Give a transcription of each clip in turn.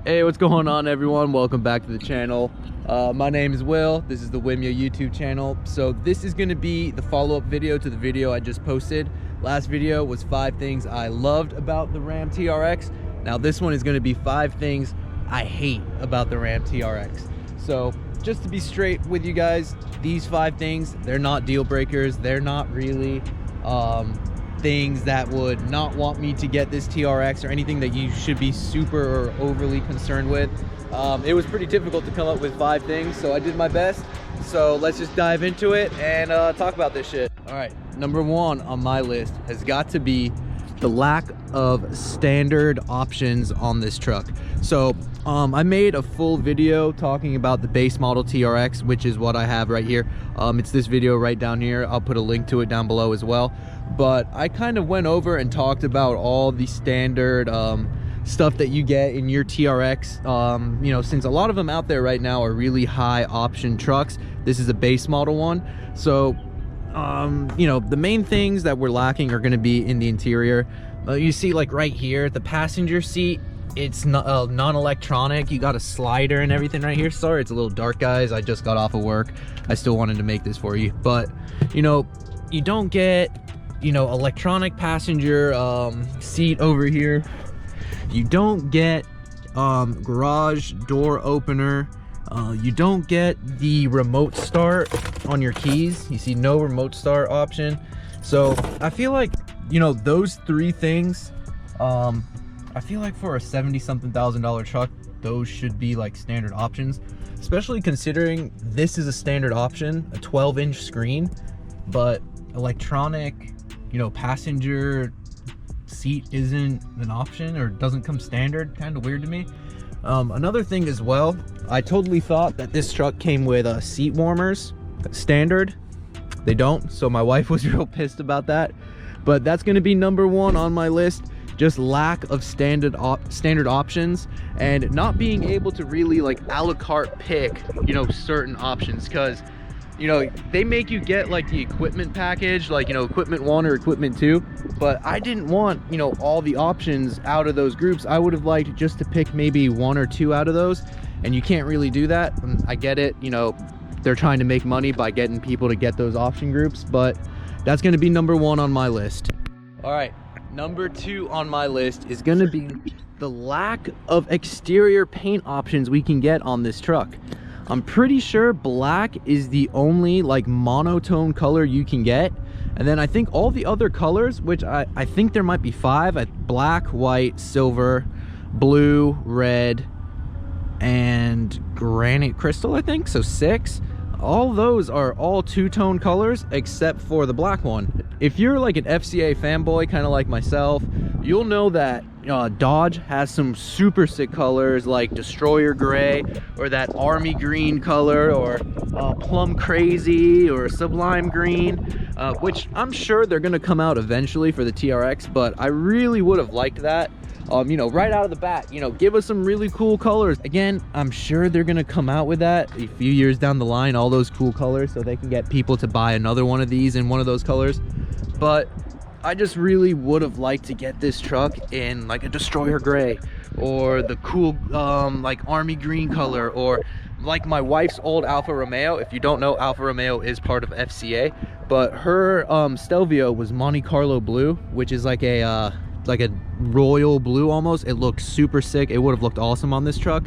Hey, what's going on, everyone? Welcome back to the channel. My name is Will. This is the Wimya YouTube channel. So this is going to be the follow-up video to the video I just posted. Last video was 5 things I loved about the Ram TRX. Now this one is going to be 5 things I hate about the Ram TRX. So just to be straight with you guys, these 5 things, they're not deal breakers. They're not really things that would not want me to get this TRX or anything that you should be super or overly concerned with. It was pretty difficult to come up with 5 things, so I did my best. So let's just dive into it and talk about this shit. All right, number 1 on my list has got to be the lack of standard options on this truck. So I made a full video talking about the base model TRX, which is what I have right here. It's this video right down here. I'll put a link to it down below as well. But I kind of went over and talked about all the standard stuff that you get in your TRX. You know, since a lot of them out there right now are really high option trucks, this is a base model one. So you know, the main things that we're lacking are going to be in the interior. You see, like right here, the passenger seat, it's not non-electronic. You got a slider and everything right here. Sorry, it's a little dark, guys. I just got off of work. I still wanted to make this for you, but you know, you don't get, you know, electronic passenger seat over here. You don't get garage door opener. You don't get the remote start on your keys. You see no remote start option. So I feel like, you know, those 3 things, I feel like for a $70-something thousand truck, those should be like standard options, especially considering this is a standard option, a 12-inch screen, but electronic, you know, passenger seat isn't an option or doesn't come standard. Kind of weird to me. Another thing as well, I totally thought that this truck came with seat warmers standard. They don't, so my wife was real pissed about that. But that's going to be number 1 on my list. Just lack of standard options and not being able to really like a la carte pick, you know, certain options, because you know, they make you get like the equipment package, like, you know, equipment 1 or equipment 2, but I didn't want, you know, all the options out of those groups. I would have liked just to pick maybe 1 or 2 out of those, and you can't really do that. I get it, you know, they're trying to make money by getting people to get those option groups, but that's going to be number 1 on my list. All right, number 2 on my list is going to be the lack of exterior paint options we can get on this truck. I'm pretty sure black is the only like monotone color you can get, and then I think all the other colors, which I think there might be 5, black, white, silver, blue, red, and granite crystal, I think, so 6. All those are all 2-tone colors except for the black one. If you're like an FCA fanboy, kind of like myself, you'll know that Dodge has some super sick colors like Destroyer Gray, or that Army Green color, or Plum Crazy, or Sublime Green, which I'm sure they're gonna come out eventually for the TRX, but I really would have liked that. You know, right out of the bat, you know, give us some really cool colors. Again, I'm sure they're gonna come out with that a few years down the line, all those cool colors, so they can get people to buy another one of these in one of those colors. But I just really would have liked to get this truck in like a Destroyer Gray, or the cool like Army Green color, or like my wife's old Alfa Romeo. If you don't know, Alfa Romeo is part of FCA, but her Stelvio was Monte Carlo blue, which is like a royal blue almost. It looked super sick. It would have looked awesome on this truck.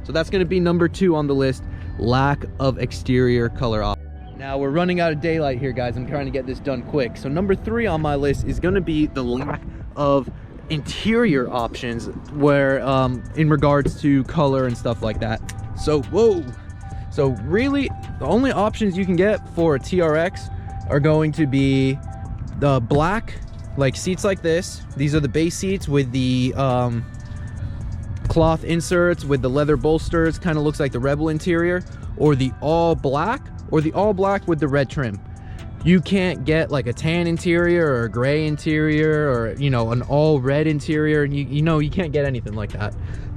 So that's going to be number 2 on the list, lack of exterior color options. Now we're running out of daylight here, guys. I'm trying to get this done quick. So number 3 on my list is going to be the lack of interior options, where in regards to color and stuff like that. So so really the only options you can get for a TRX are going to be the black, like seats like this. These are the base seats with the cloth inserts with the leather bolsters, kind of looks like the Rebel interior, or the all black, or the all black with the red trim. You can't get like a tan interior or a gray interior, or, you know, an all red interior. You know, you can't get anything like that,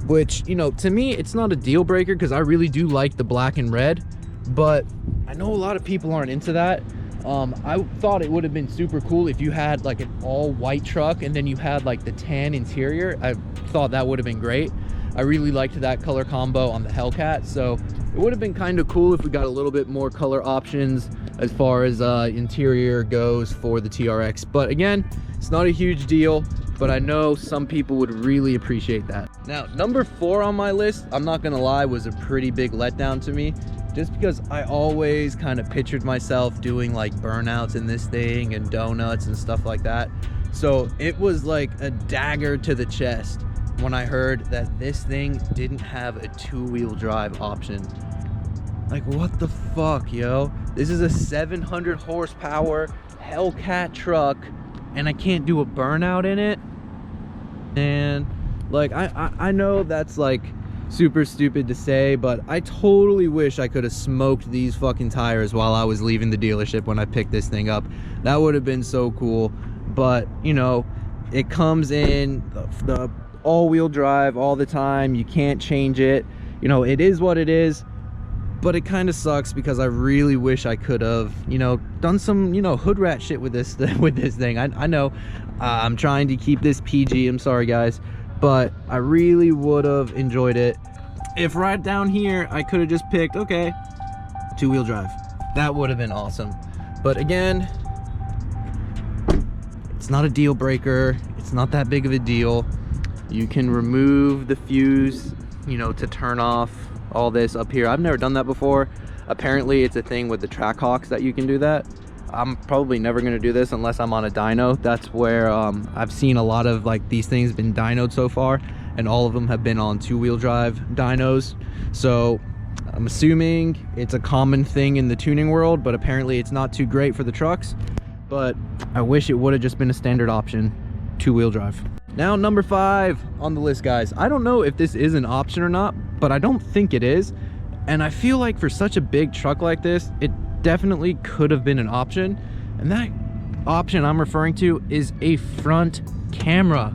which, you know, to me, it's not a deal breaker because I really do like the black and red, but I know a lot of people aren't into that. I thought it would have been super cool if you had like an all white truck and then you had like the tan interior. I thought that would have been great, I really liked that color combo on the Hellcat, so it would have been kind of cool if we got a little bit more color options as far as interior goes for the TRX. But again, it's not a huge deal, but I know some people would really appreciate that. Now, number 4 on my list, I'm not gonna lie, was a pretty big letdown to me, just because I always kind of pictured myself doing like burnouts in this thing and donuts and stuff like that. So it was like a dagger to the chest when I heard that this thing didn't have a 2-wheel drive option. Like, what the fuck, yo? This is a 700 horsepower Hellcat truck and I can't do a burnout in it? And like, I know that's like super stupid to say, but I totally wish I could have smoked these fucking tires while I was leaving the dealership when I picked this thing up. That would have been so cool. But you know, it comes in the all-wheel drive all the time. You can't change it. You know, it is what it is. But it kind of sucks because I really wish I could have, you know, done some, you know, hood rat shit with this thing. I know I'm trying to keep this PG. I'm sorry, guys, but I really would have enjoyed it if right down here I could have just picked, okay, 2-wheel drive. That would have been awesome. But again, it's not a deal breaker. It's not that big of a deal. You can remove the fuse, you know, to turn off all this up here. I've never done that before. Apparently it's a thing with the Trackhawks that you can do that. I'm probably never going to do this unless I'm on a dyno. That's where I've seen a lot of like these things been dynoed so far, and all of them have been on 2-wheel drive dynos. So I'm assuming it's a common thing in the tuning world, but apparently it's not too great for the trucks. But I wish it would have just been a standard option, 2-wheel drive. Now, number 5 on the list, guys. I don't know if this is an option or not, but I don't think it is. And I feel like for such a big truck like this, it definitely could have been an option. And that option I'm referring to is a front camera.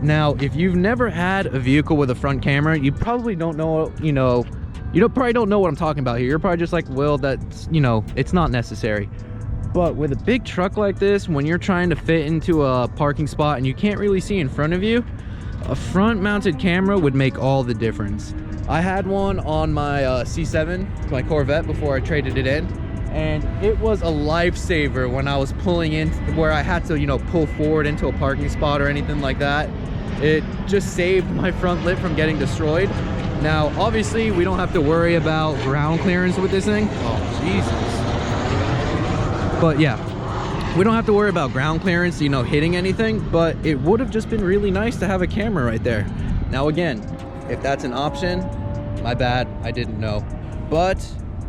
Now, if you've never had a vehicle with a front camera, you probably don't know, you know, probably don't know what I'm talking about here. You're probably just like, well, that's, you know, it's not necessary. But with a big truck like this, when you're trying to fit into a parking spot and you can't really see in front of you, a front mounted camera would make all the difference. I had one on my C7, my Corvette, before I traded it in, and it was a lifesaver when I was pulling in where I had to, you know, pull forward into a parking spot or anything like that. It just saved my front lip from getting destroyed. Now, obviously, we don't have to worry about ground clearance with this thing. Oh, Jesus. But yeah, we don't have to worry about ground clearance, you know, hitting anything, but it would have just been really nice to have a camera right there. Now again, if that's an option, my bad, I didn't know. But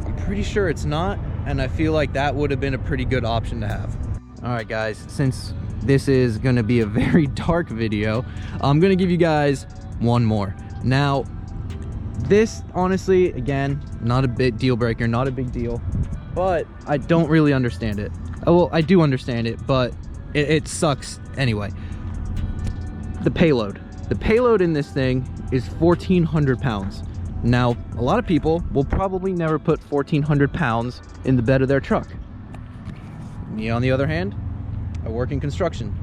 I'm pretty sure it's not, and I feel like that would have been a pretty good option to have. All right, guys, since this is gonna be a very dark video, I'm gonna give you guys one more. Now, this, honestly, again, not a big deal breaker, not a big deal, but I don't really understand it. Oh, well, I do understand it, but it sucks anyway. The payload. The payload in this thing is 1,400 pounds. Now, a lot of people will probably never put 1,400 pounds in the bed of their truck. Me, on the other hand, I work in construction.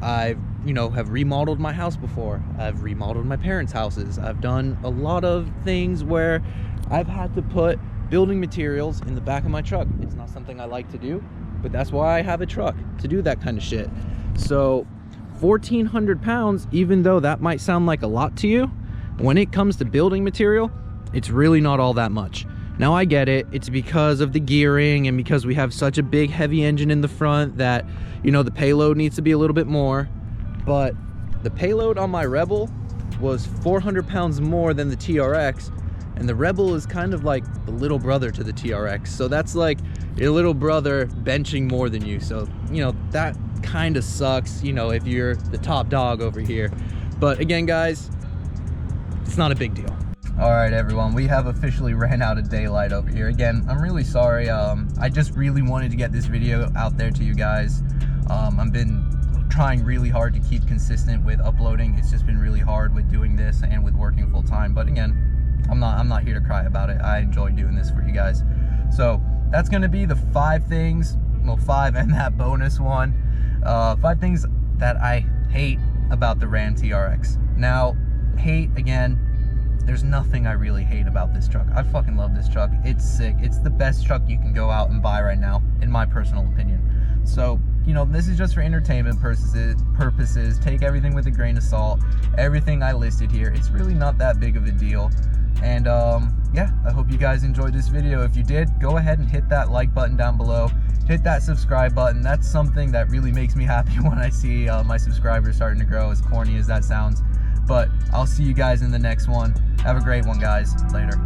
I've, you know, have remodeled my house before. I've remodeled my parents' houses. I've done a lot of things where I've had to put building materials in the back of my truck. It's not something I like to do, but that's why I have a truck, to do that kind of shit. So 1,400 pounds, even though that might sound like a lot to you, when it comes to building material, it's really not all that much. Now, I get it. It's because of the gearing and because we have such a big heavy engine in the front that, you know, the payload needs to be a little bit more. But the payload on my Rebel was 400 pounds more than the TRX, and the Rebel is kind of like the little brother to the TRX. So that's like your little brother benching more than you. So, you know, that kind of sucks, you know, if you're the top dog over here. But again, guys, it's not a big deal. All right, everyone, we have officially ran out of daylight over here. Again, I'm really sorry. I just really wanted to get this video out there to you guys. I've been trying really hard to keep consistent with uploading. It's just been really hard with doing this and with working full time. But again, I'm not here to cry about it. I enjoy doing this for you guys. So that's gonna be the 5 things, well, 5 and that bonus one. 5 things that I hate about the Ram TRX. Now, hate, again, there's nothing I really hate about this truck. I fucking love this truck. It's sick. It's the best truck you can go out and buy right now, in my personal opinion. So, you know, this is just for entertainment purposes. Take everything with a grain of salt. Everything I listed here, it's really not that big of a deal. And yeah, I hope you guys enjoyed this video. If you did, go ahead and hit that like button down below. Hit that subscribe button. That's something that really makes me happy when I see my subscribers starting to grow, as corny as that sounds. But I'll see you guys in the next one. Have a great one, guys. Later.